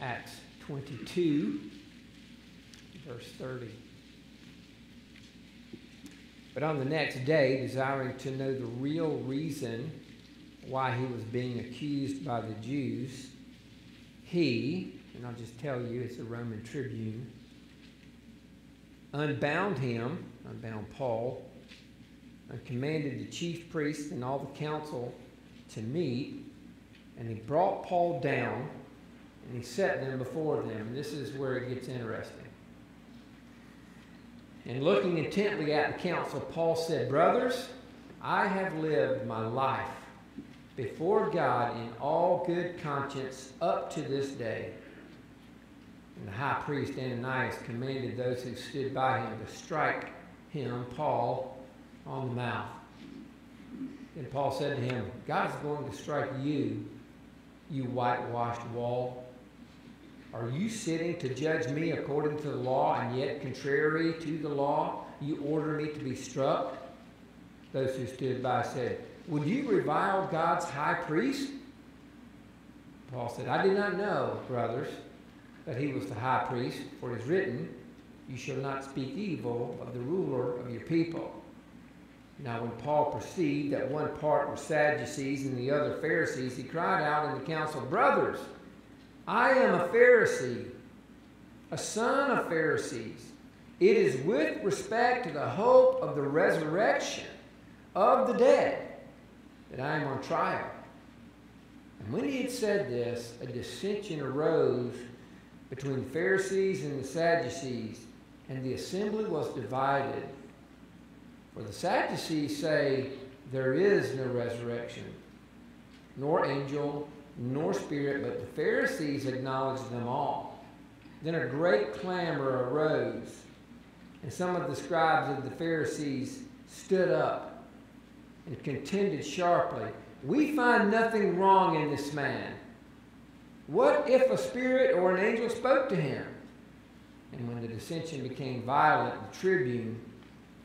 Acts 22, verse 30. But on the next day, desiring to know the real reason why he was being accused by the Jews, he, and I'll just tell you, it's a Roman tribune, unbound Paul, and commanded the chief priests and all the council to meet, and he brought Paul down, and he set them before them. And this is where it gets interesting. And looking intently at the council, Paul said, "Brothers, I have lived my life before God in all good conscience up to this day." And the high priest Ananias commanded those who stood by him to strike him, Paul, on the mouth. Then Paul said to him, "God is going to strike you, you whitewashed wall. Are you sitting to judge me according to the law, and yet contrary to the law, you order me to be struck?" Those who stood by said, "Would you revile God's high priest?" Paul said, "I did not know, brothers, that he was the high priest, for it is written, 'You shall not speak evil of the ruler of your people.'" Now when Paul perceived that one part were Sadducees and the other Pharisees, he cried out in the council, "Brothers, I am a Pharisee, a son of Pharisees. It is with respect to the hope of the resurrection of the dead that I am on trial." And when he had said this, a dissension arose between the Pharisees and the Sadducees, and the assembly was divided. For the Sadducees say there is no resurrection, nor angel, nor spirit, but the Pharisees acknowledge them all. Then a great clamor arose, and some of the scribes of the Pharisees stood up and contended sharply, "We find nothing wrong in this man. What if a spirit or an angel spoke to him?" And when the dissension became violent, the tribune,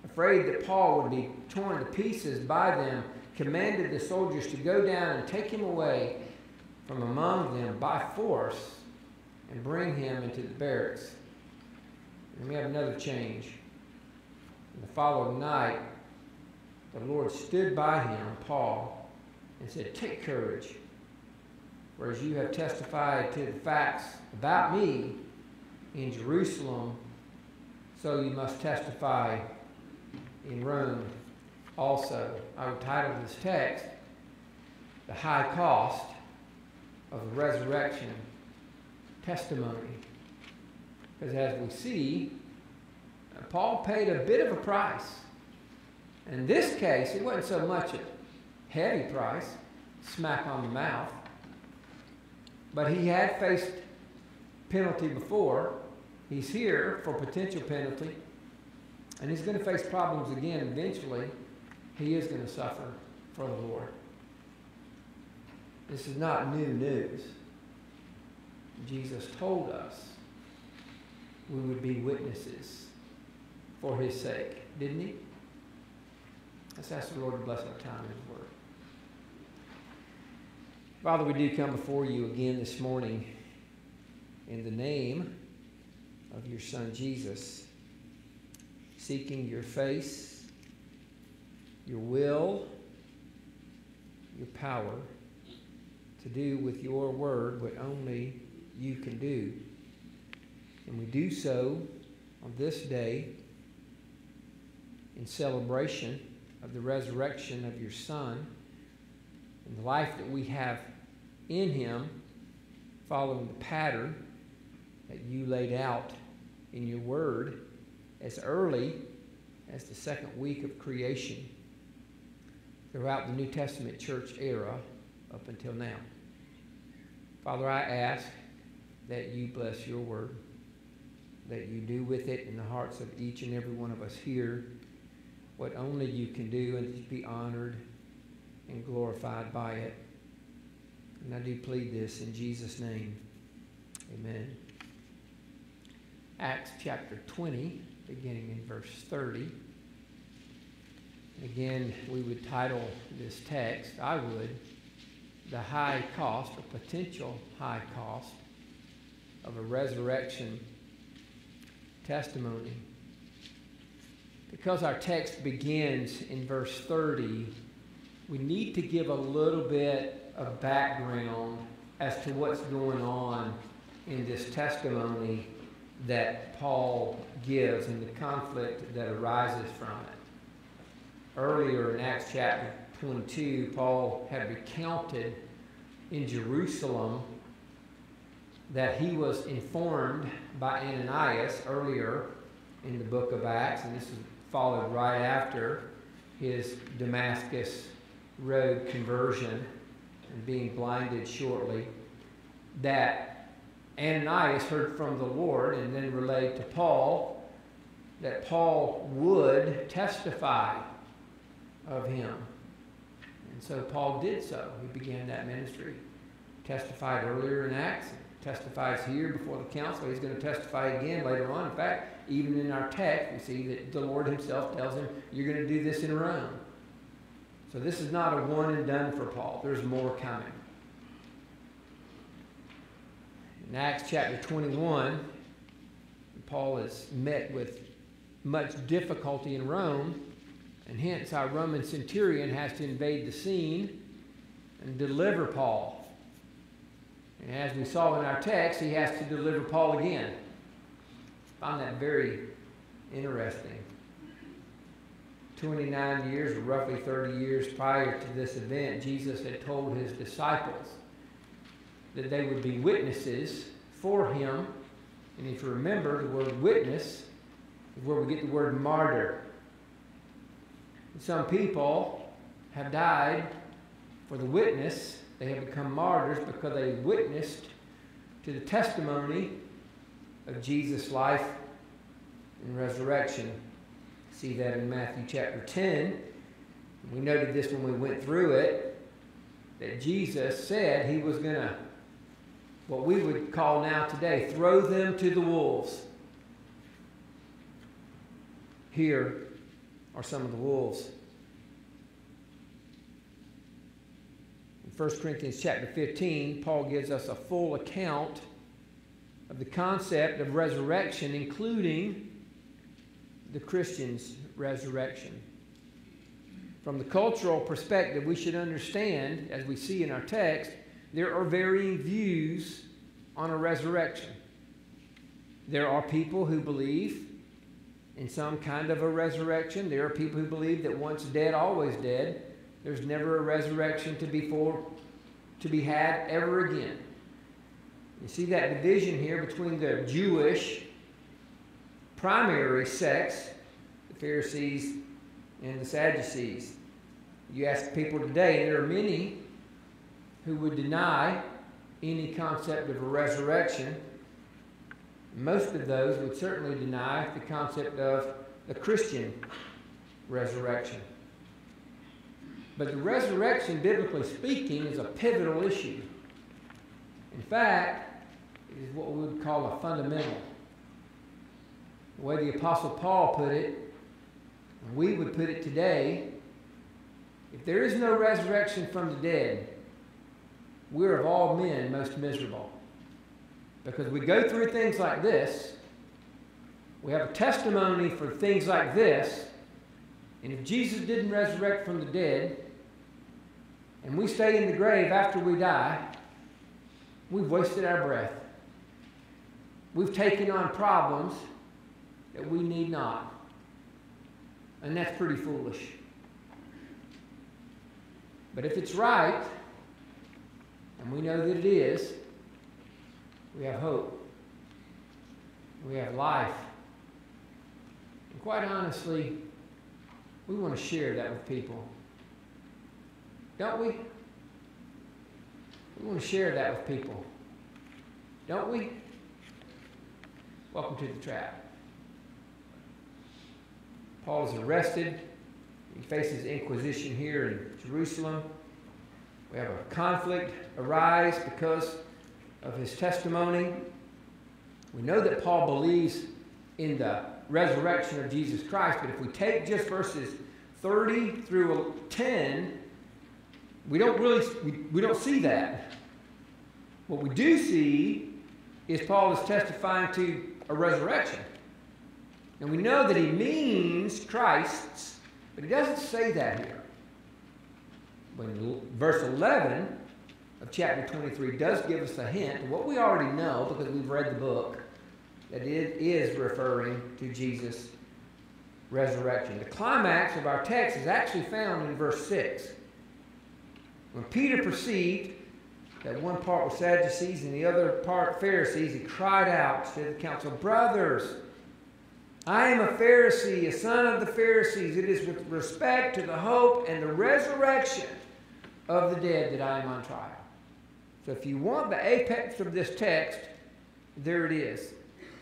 afraid that Paul would be torn to pieces by them, commanded the soldiers to go down and take him away from among them by force and bring him into the barracks. And we have another change. And the following night, the Lord stood by him, Paul, and said, "Take courage, for as you have testified to the facts about me in Jerusalem, so you must testify in Rome also." I would title this text, "The High Cost of the Resurrection Testimony." Because as we see, Paul paid a bit of a price. In this case, it wasn't so much a heavy price, smack on the mouth, but he had faced penalty before. He's here for potential penalty, and he's going to face problems again eventually. He is going to suffer for the Lord. This is not new news. Jesus told us we would be witnesses for his sake, didn't he? Let's ask the Lord to bless our time in his word. Father, we do come before you again this morning in the name of your Son Jesus, seeking your face, your will, your power, to do with your word what only you can do. And we do so on this day in celebration of the resurrection of your Son and the life that we have in him, following the pattern that you laid out in your word as early as the second week of creation throughout the New Testament church era up until now. Father, I ask that you bless your word, that you do with it in the hearts of each and every one of us here what only you can do, and to be honored and glorified by it. And I do plead this in Jesus' name. Amen. Acts chapter 20, beginning in verse 30. Again, we would title this text, I would, "The High Cost," or potential high cost of a resurrection testimony. Because our text begins in verse 30, we need to give a little bit of background as to what's going on in this testimony that Paul gives and the conflict that arises from it. Earlier in Acts chapter 22, Paul had recounted in Jerusalem that he was informed by Ananias earlier in the book of Acts, and this is followed right after his Damascus Road conversion and being blinded shortly, that Ananias heard from the Lord and then relayed to Paul that Paul would testify of him. And so Paul did so. He began that ministry. Testified earlier in Acts, testifies here before the council. He's going to testify again later on. In fact, even in our text, we see that the Lord himself tells him, you're going to do this in Rome. So this is not a one and done for Paul. There's more coming. In Acts chapter 21, Paul is met with much difficulty in Rome, and hence our Roman centurion has to invade the scene and deliver Paul. And as we saw in our text, he has to deliver Paul again. I find that very interesting. 29 years, or roughly 30 years prior to this event, Jesus had told his disciples that they would be witnesses for him. And if you remember, the word witness is where we get the word martyr. And some people have died for the witness. They have become martyrs because they witnessed to the testimony of Jesus' life and resurrection. See that in Matthew chapter 10. We noted this when we went through it, that Jesus said he was going to, what we would call now today, throw them to the wolves. Here are some of the wolves. In 1 Corinthians chapter 15, Paul gives us a full account of the concept of resurrection, including the Christian's resurrection. From the cultural perspective, we should understand, as we see in our text, there are varying views on a resurrection. There are people who believe in some kind of a resurrection. There are people who believe that once dead, always dead. There's never a resurrection to be had ever again. You see that division here between the Jewish primary sects, the Pharisees and the Sadducees. You ask people today, and there are many who would deny any concept of a resurrection. Most of those would certainly deny the concept of the Christian resurrection. But the resurrection, biblically speaking, is a pivotal issue. In fact, it is what we would call a fundamental. The way the Apostle Paul put it, and we would put it today, if there is no resurrection from the dead, we're of all men most miserable. Because we go through things like this, we have a testimony for things like this, and if Jesus didn't resurrect from the dead, and we stay in the grave after we die, we've wasted our breath. We've taken on problems that we need not. And that's pretty foolish. But if it's right, and we know that it is, we have hope. We have life. And quite honestly, we want to share that with people. Don't we? We want to share that with people. Don't we? Welcome to the trap. Paul is arrested. He faces inquisition here in Jerusalem. We have a conflict arise because of his testimony. We know that Paul believes in the resurrection of Jesus Christ, but if we take just verses 30 through 10, we don't see that. What we do see is Paul is testifying to a resurrection. And we know that he means Christ's, but he doesn't say that here. When verse 11 of chapter 23 does give us a hint of what we already know because we've read the book, that it is referring to Jesus' resurrection. The climax of our text is actually found in verse 6. When Peter perceived that one part was Sadducees and the other part Pharisees, he cried out to the council, "Brothers, I am a Pharisee, a son of the Pharisees. It is with respect to the hope and the resurrection of the dead that I am on trial." So if you want the apex of this text, there it is.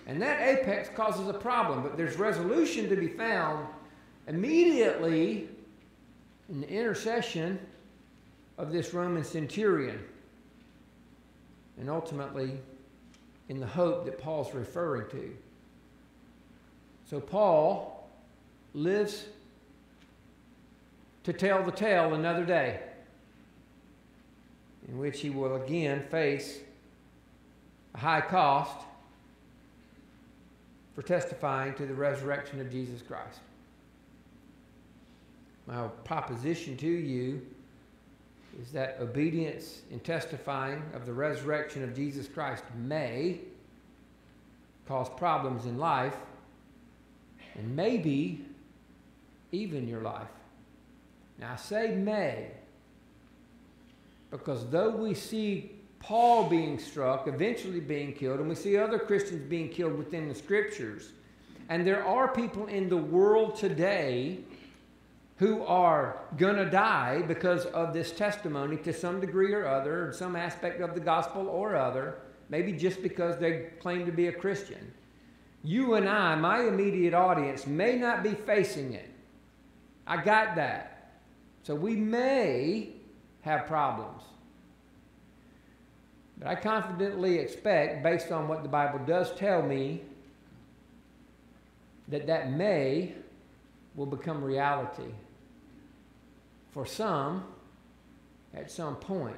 And that apex causes a problem, but there's resolution to be found immediately in the intercession of this Roman centurion, and ultimately in the hope that Paul's referring to. So Paul lives to tell the tale another day, in which he will again face a high cost for testifying to the resurrection of Jesus Christ. My proposition to you is that obedience in testifying of the resurrection of Jesus Christ may cause problems in life, and maybe even your life. Now I say may, because though we see Paul being struck, eventually being killed, and we see other Christians being killed within the Scriptures, and there are people in the world today who are going to die because of this testimony to some degree or other, or some aspect of the gospel or other, maybe just because they claim to be a Christian. You and I, my immediate audience, may not be facing it. I got that. So we may have problems. But I confidently expect, based on what the Bible does tell me, that may will become reality for some at some point.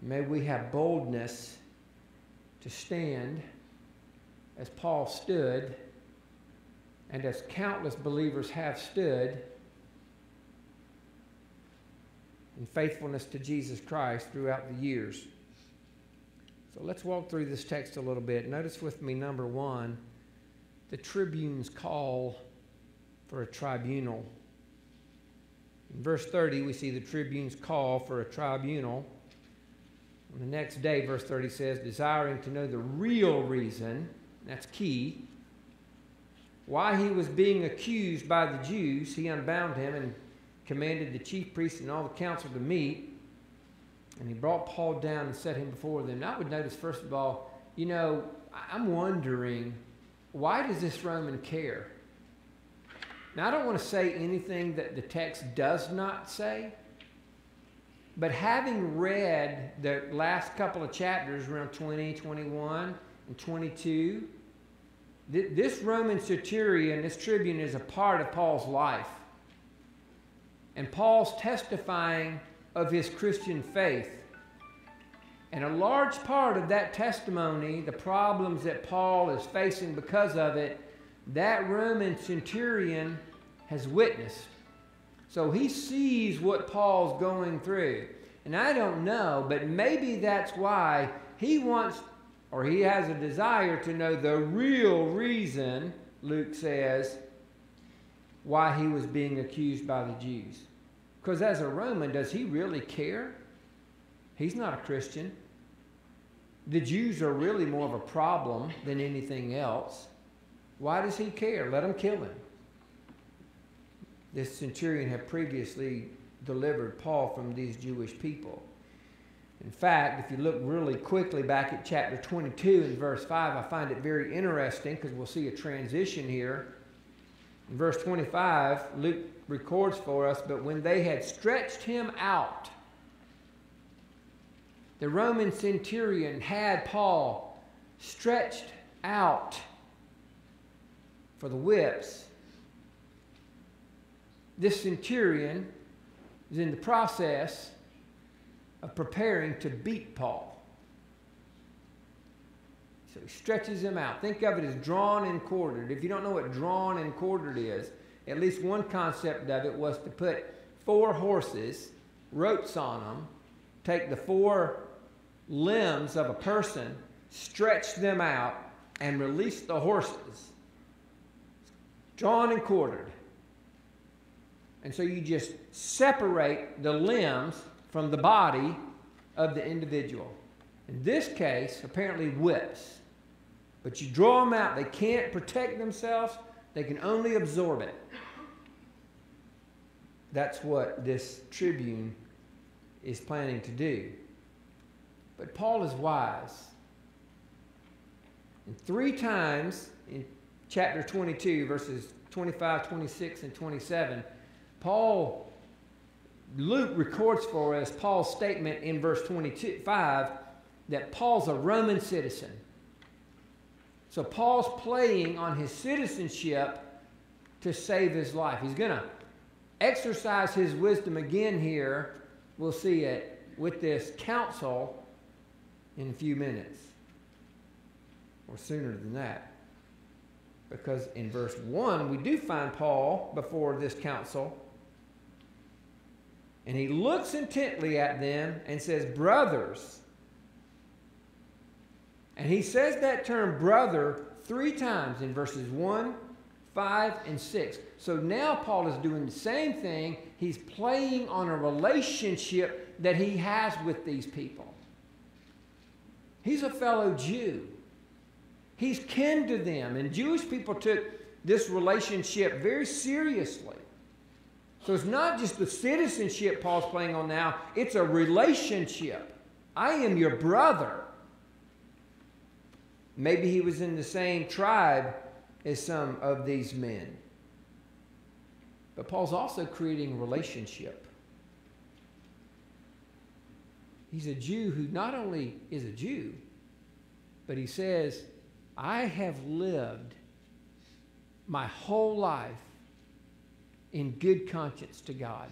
May we have boldness to stand as Paul stood, and as countless believers have stood in faithfulness to Jesus Christ throughout the years. So let's walk through this text a little bit. Notice with me, number one, the tribune's call for a tribunal. In verse 30, we see the tribune's call for a tribunal. On the next day, verse 30 says, desiring to know the real reason, that's key, why he was being accused by the Jews, he unbound him and commanded the chief priests and all the council to meet. And he brought Paul down and set him before them. Now I would notice, first of all, I'm wondering, why does this Roman care? Now I don't want to say anything that the text does not say, but having read the last couple of chapters, around 20, 21, and 22, this Roman centurion, this tribune, is a part of Paul's life. And Paul's testifying of his Christian faith. And a large part of that testimony, the problems that Paul is facing because of it, that Roman centurion has witnessed. So he sees what Paul's going through. And I don't know, but maybe that's why he wants, or he has a desire to know the real reason, Luke says, why he was being accused by the Jews. Because as a Roman, does he really care? He's not a Christian. The Jews are really more of a problem than anything else. Why does he care? Let them kill him. This centurion had previously delivered Paul from these Jewish people. In fact, if you look really quickly back at chapter 22 and verse 5, I find it very interesting because we'll see a transition here. In verse 25, Luke records for us, but when they had stretched him out, the Roman centurion had Paul stretched out for the whips. This centurion is in the process of preparing to beat Paul. So he stretches them out. Think of it as drawn and quartered. If you don't know what drawn and quartered is, at least one concept of it was to put 4 horses, ropes on them, take the 4 limbs of a person, stretch them out, and release the horses. Drawn and quartered. And so you just separate the limbs from the body of the individual. In this case, apparently whips. But you draw them out. They can't protect themselves. They can only absorb it. That's what this tribune is planning to do. But Paul is wise. And 3 times in chapter 22, verses 25, 26, and 27, Luke records for us Paul's statement in verse 25 that Paul's a Roman citizen. So Paul's playing on his citizenship to save his life. He's going to exercise his wisdom again here. We'll see it with this council in a few minutes. Or sooner than that. Because in verse 1, we do find Paul before this council. And he looks intently at them and says, brothers. And he says that term brother 3 times in verses 1, 5, and 6. So now Paul is doing the same thing. He's playing on a relationship that he has with these people. He's a fellow Jew. He's kin to them. And Jewish people took this relationship very seriously. So it's not just the citizenship Paul's playing on now. It's a relationship. I am your brother. Maybe he was in the same tribe as some of these men. But Paul's also creating a relationship. He's a Jew who not only is a Jew, but he says, I have lived my whole life in good conscience to God.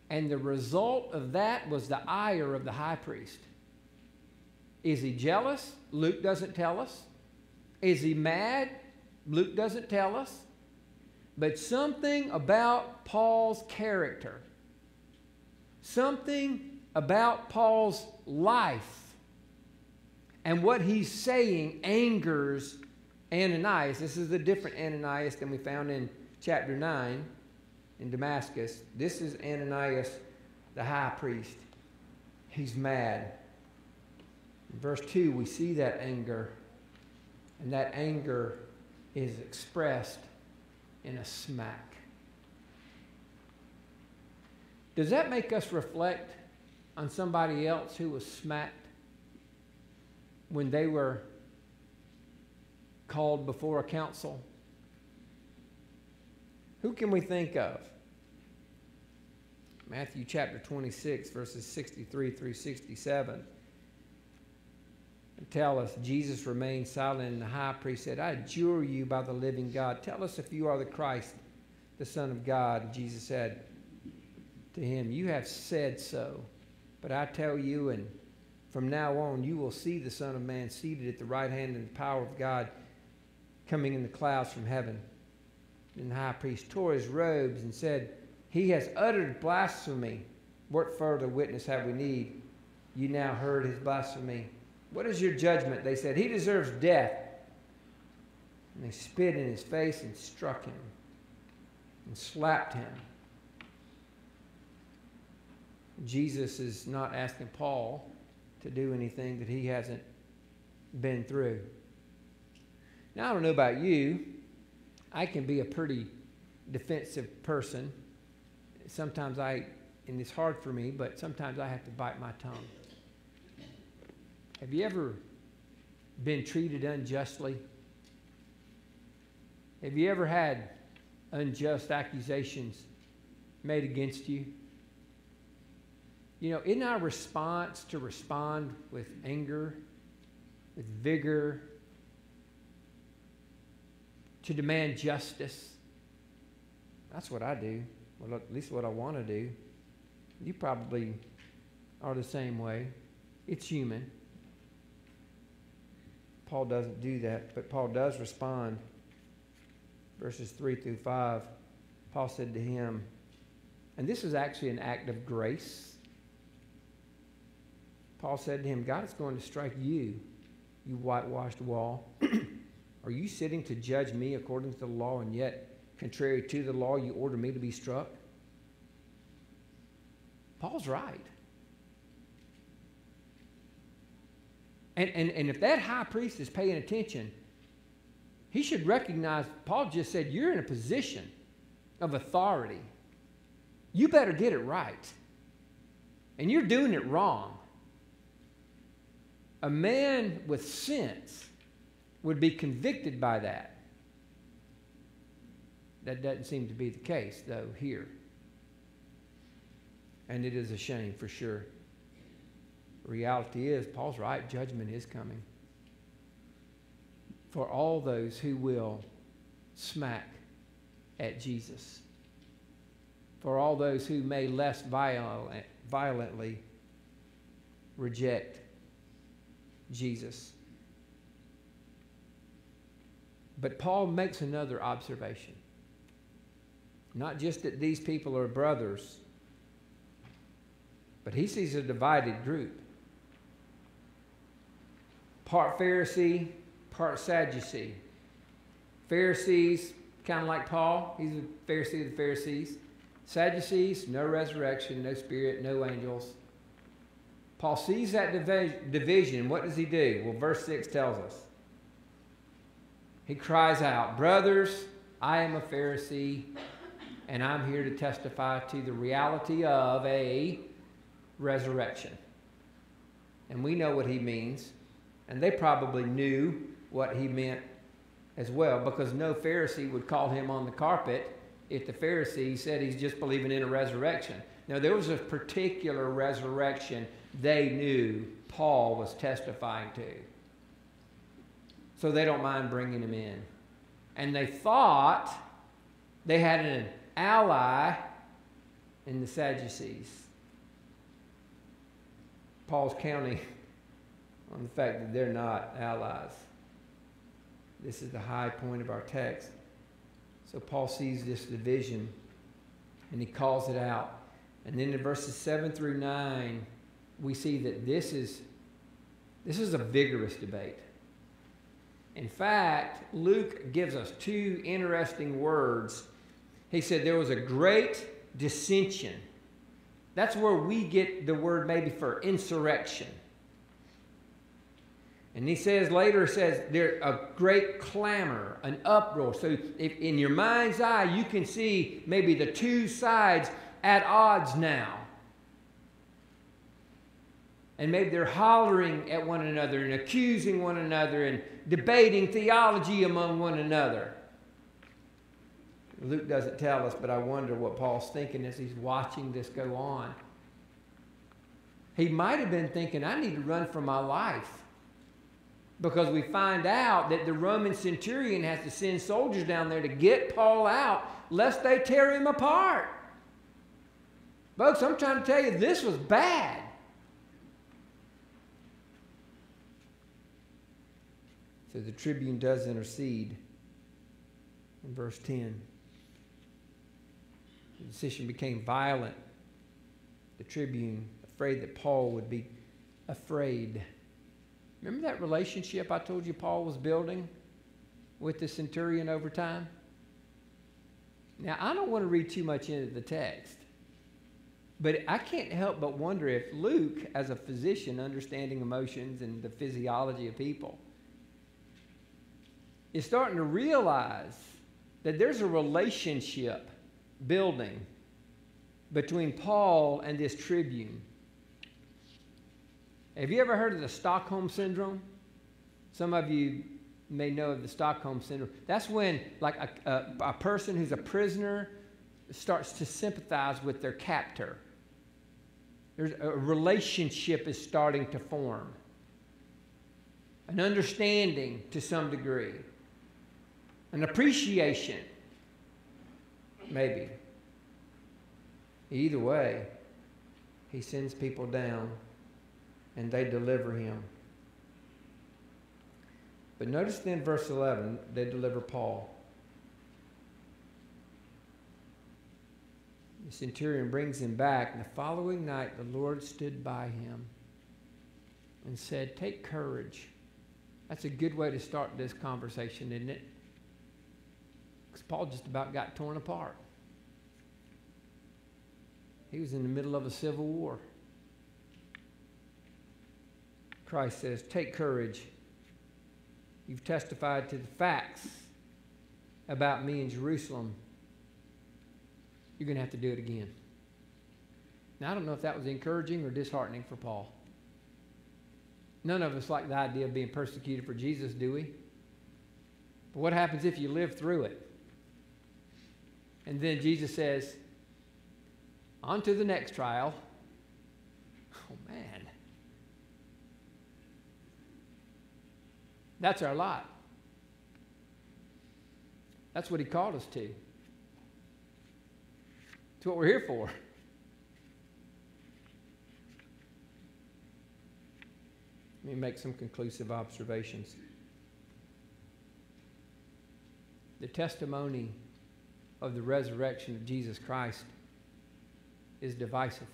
And the result of that was the ire of the high priest. Is he jealous? Luke doesn't tell us. Is he mad? Luke doesn't tell us. But something about Paul's character, something about Paul's life, and what he's saying angers Ananias. This is a different Ananias than we found in chapter 9 in Damascus. This is Ananias, the high priest. He's mad. In verse 2, we see that anger. And that anger is expressed in a smack. Does that make us reflect on somebody else who was smacked when they were called before a council? Who can we think of? Matthew chapter 26, verses 63 through 67. And tell us, Jesus remained silent, and the high priest said, I adjure you by the living God, tell us if you are the Christ, the Son of God. And Jesus said to him, you have said so, but I tell you, and from now on you will see the Son of Man seated at the right hand in the power of God, coming in the clouds from heaven. And the high priest tore his robes and said, he has uttered blasphemy. What further witness have we need? You now heard his blasphemy. What is your judgment? They said, he deserves death. And they spit in his face and struck him and slapped him. Jesus is not asking Paul to do anything that he hasn't been through. Now, I don't know about you. I can be a pretty defensive person. Sometimes and it's hard for me, but sometimes I have to bite my tongue. Have you ever been treated unjustly? Have you ever had unjust accusations made against you? You know, isn't our response to respond with anger, with vigor, to demand justice? That's what I do. Well, at least what I want to do. You probably are the same way. It's human. Paul doesn't do that, but Paul does respond. Verses 3 through 5, Paul said to him, and this is actually an act of grace. Paul said to him, God is going to strike you, you whitewashed wall. Are you sitting to judge me according to the law, and yet, contrary to the law, you order me to be struck? Paul's right. And if that high priest is paying attention, he should recognize, Paul just said, you're in a position of authority. You better get it right. And you're doing it wrong. A man with sense would be convicted by that. That doesn't seem to be the case, though, here. And it is a shame, for sure. The reality is, Paul's right, judgment is coming for all those who will smack at Jesus, for all those who may less violently reject Jesus. But Paul makes another observation. Not just that these people are brothers, but he sees a divided group. Part Pharisee, part Sadducee. Pharisees, kind of like Paul. He's a Pharisee of the Pharisees. Sadducees, no resurrection, no spirit, no angels. Paul sees that division. What does he do? Well, verse 6 tells us. He cries out, brothers, I am a Pharisee, and I'm here to testify to the reality of a resurrection. And we know what he means. And they probably knew what he meant as well, because no Pharisee would call him on the carpet if the Pharisee said he's just believing in a resurrection. Now, there was a particular resurrection they knew Paul was testifying to. So they don't mind bringing him in. And they thought they had an ally in the Sadducees. Paul's counting on the fact that they're not allies. This is the high point of our text. So Paul sees this division and he calls it out. And then in verses 7 through 9, we see that this is a vigorous debate. In fact, Luke gives us two interesting words. He said there was a great dissension. That's where we get the word maybe for insurrection. And he says later, there's a great clamor, an uproar. So if in your mind's eye, you can see maybe the two sides at odds now. And maybe they're hollering at one another and accusing one another and debating theology among one another. Luke doesn't tell us, but I wonder what Paul's thinking as he's watching this go on. He might have been thinking, I need to run for my life. Because we find out that the Roman centurion has to send soldiers down there to get Paul out, lest they tear him apart. Folks, I'm trying to tell you, this was bad. So the tribune does intercede in verse 10. The decision became violent. The tribune, afraid that Paul would be afraid. Remember that relationship I told you Paul was building with the centurion over time? Now, I don't want to read too much into the text, but I can't help but wonder if Luke, as a physician understanding emotions and the physiology of people, is starting to realize that there's a relationship building between Paul and this tribune. Have you ever heard of the Stockholm Syndrome? Some of you may know of the Stockholm Syndrome. That's when like a person who's a prisoner starts to sympathize with their captor. There's a relationship is starting to form. An understanding to some degree. An appreciation, maybe. Either way, he sends people down and they deliver him. But notice then verse 11, they deliver Paul. The centurion brings him back, and the following night the Lord stood by him and said, "Take courage." That's a good way to start this conversation, isn't it? Because Paul just about got torn apart. He was in the middle of a civil war. Christ says, "Take courage. You've testified to the facts about me in Jerusalem. You're going to have to do it again." Now, I don't know if that was encouraging or disheartening for Paul. None of us like the idea of being persecuted for Jesus, do we? But what happens if you live through it? And then Jesus says, "On to the next trial." Oh, man. That's our lot. That's what he called us to. It's what we're here for. Let me make some conclusive observations. The testimony of the resurrection of Jesus Christ is divisive.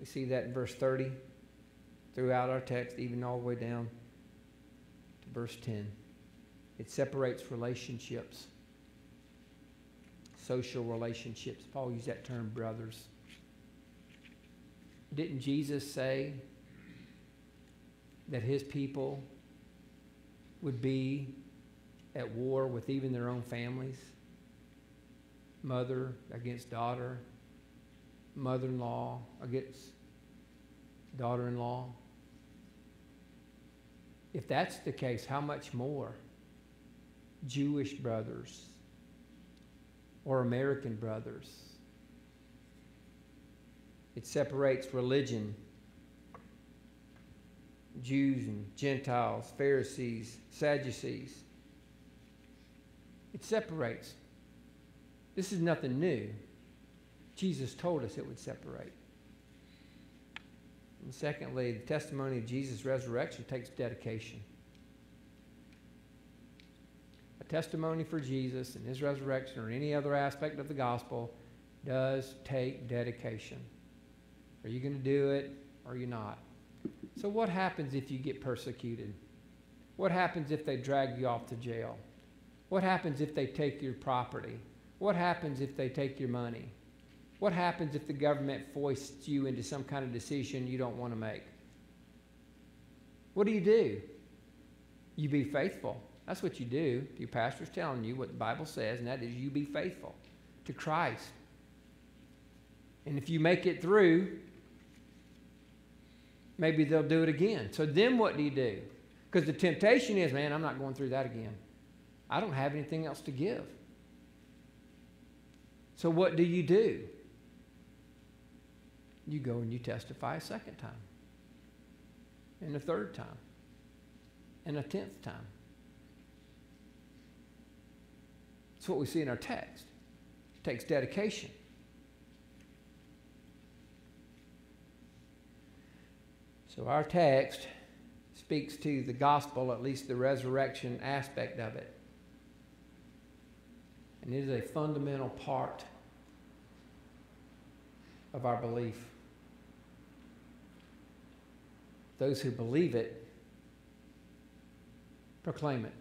We see that in verse 30 throughout our text, even all the way down to verse 10. It separates relationships, social relationships. Paul used that term, brothers. Didn't Jesus say that his people would be at war with even their own families? Mother against daughter, mother-in-law against daughter-in-law. If that's the case, how much more Jewish brothers or American brothers? It separates religion, Jews and Gentiles, Pharisees, Sadducees. It separates. This is nothing new. Jesus told us it would separate. And secondly, the testimony of Jesus' resurrection takes dedication. A testimony for Jesus and his resurrection or any other aspect of the gospel does take dedication. Are you going to do it or are you not? So what happens if you get persecuted? What happens if they drag you off to jail? What happens if they take your property? What happens if they take your money? What happens if the government foists you into some kind of decision you don't want to make? What do? You be faithful. That's what you do. Your pastor's telling you what the Bible says, and that is you be faithful to Christ. And if you make it through, maybe they'll do it again. So then what do? Because the temptation is, man, I'm not going through that again. I don't have anything else to give. So what do? You go and you testify a second time, and a third time, and a 10th time. That's what we see in our text. It takes dedication. So our text speaks to the gospel, at least the resurrection aspect of it. And it is a fundamental part of our belief. Those who believe it proclaim it.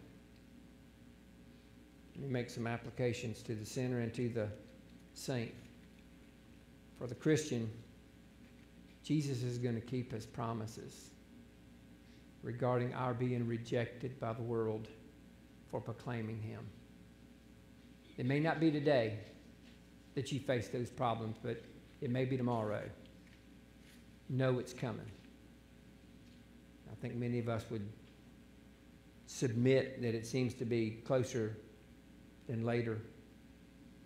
Let me make some applications to the sinner and to the saint. For the Christian, Jesus is going to keep his promises regarding our being rejected by the world for proclaiming him. It may not be today that you face those problems, but it may be tomorrow. Know it's coming. I think many of us would submit that it seems to be closer than later.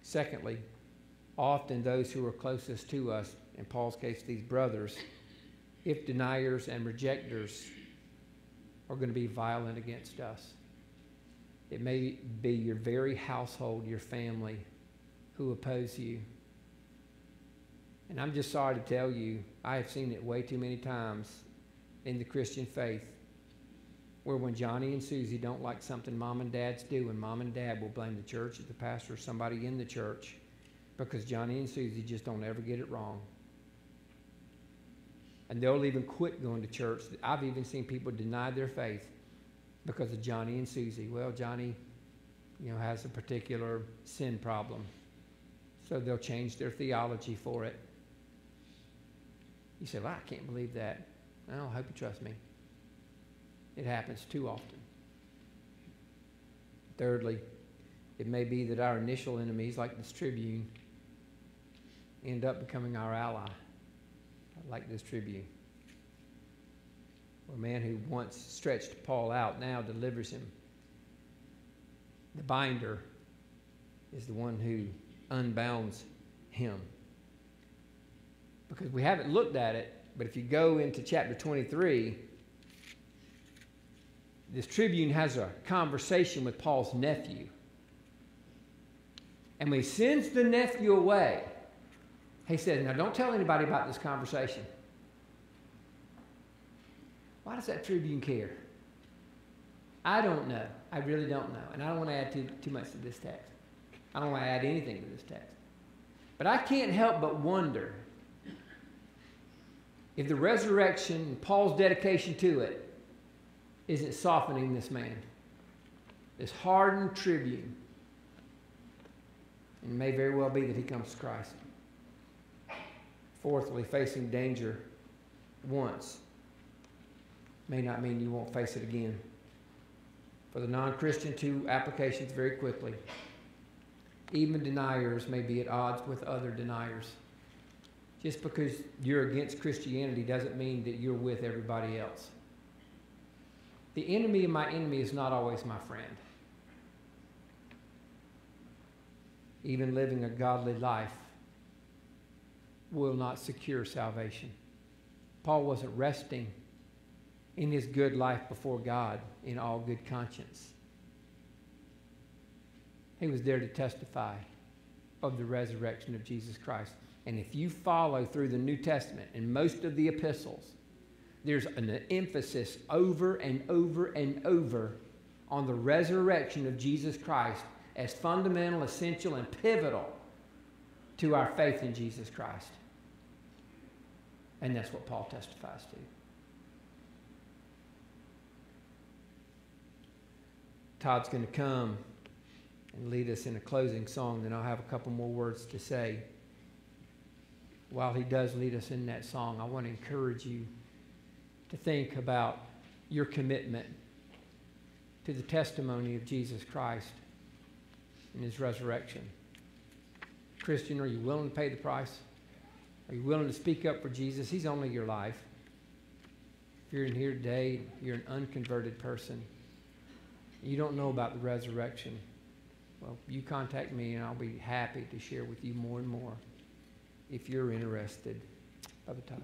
Secondly, often those who are closest to us, in Paul's case, these brothers, if deniers and rejectors, are going to be violent against us. It may be your very household, your family, who oppose you. And I'm just sorry to tell you, I have seen it way too many times in the Christian faith. where when Johnny and Susie don't like something mom and dad's doing, mom and dad will blame the church, the pastor, or somebody in the church, because Johnny and Susie just don't ever get it wrong. And they'll even quit going to church. I've even seen people deny their faith because of Johnny and Susie. Well, Johnny, has a particular sin problem, so they'll change their theology for it. You say, well, I can't believe that. Well, I hope you trust me. It happens too often. Thirdly, it may be that our initial enemies, like this Tribune, end up becoming our ally, like this Tribune. A man who once stretched Paul out now delivers him. The binder is the one who unbounds him. Because we haven't looked at it, but if you go into chapter 23, this Tribune has a conversation with Paul's nephew. And when he sends the nephew away, he says, now don't tell anybody about this conversation. Why does that Tribune care? I don't know. I really don't know. And I don't want to add too much to this text. I don't want to add anything to this text. But I can't help but wonder if the resurrection, Paul's dedication to it, isn't softening this man, this hardened Tribune. And it may very well be that he comes to Christ. Fourthly, facing danger once may not mean you won't face it again. For the non-Christian, two applications very quickly. Even deniers may be at odds with other deniers. Just because you're against Christianity doesn't mean that you're with everybody else. The enemy of my enemy is not always my friend. Even living a godly life will not secure salvation. Paul wasn't resting in his good life before God in all good conscience. He was there to testify of the resurrection of Jesus Christ. And if you follow through the New Testament and most of the epistles, there's an emphasis over and over and over on the resurrection of Jesus Christ as fundamental, essential, and pivotal to our faith in Jesus Christ. And that's what Paul testifies to. Todd's going to come and lead us in a closing song, then I'll have a couple more words to say. While he does lead us in that song, I want to encourage you to think about your commitment to the testimony of Jesus Christ and his resurrection. Christian, are you willing to pay the price? Are you willing to speak up for Jesus? He's only your life. If you're in here today, you're an unconverted person. You don't know about the resurrection. Well, you contact me and I'll be happy to share with you more and more if you're interested. Brother Todd.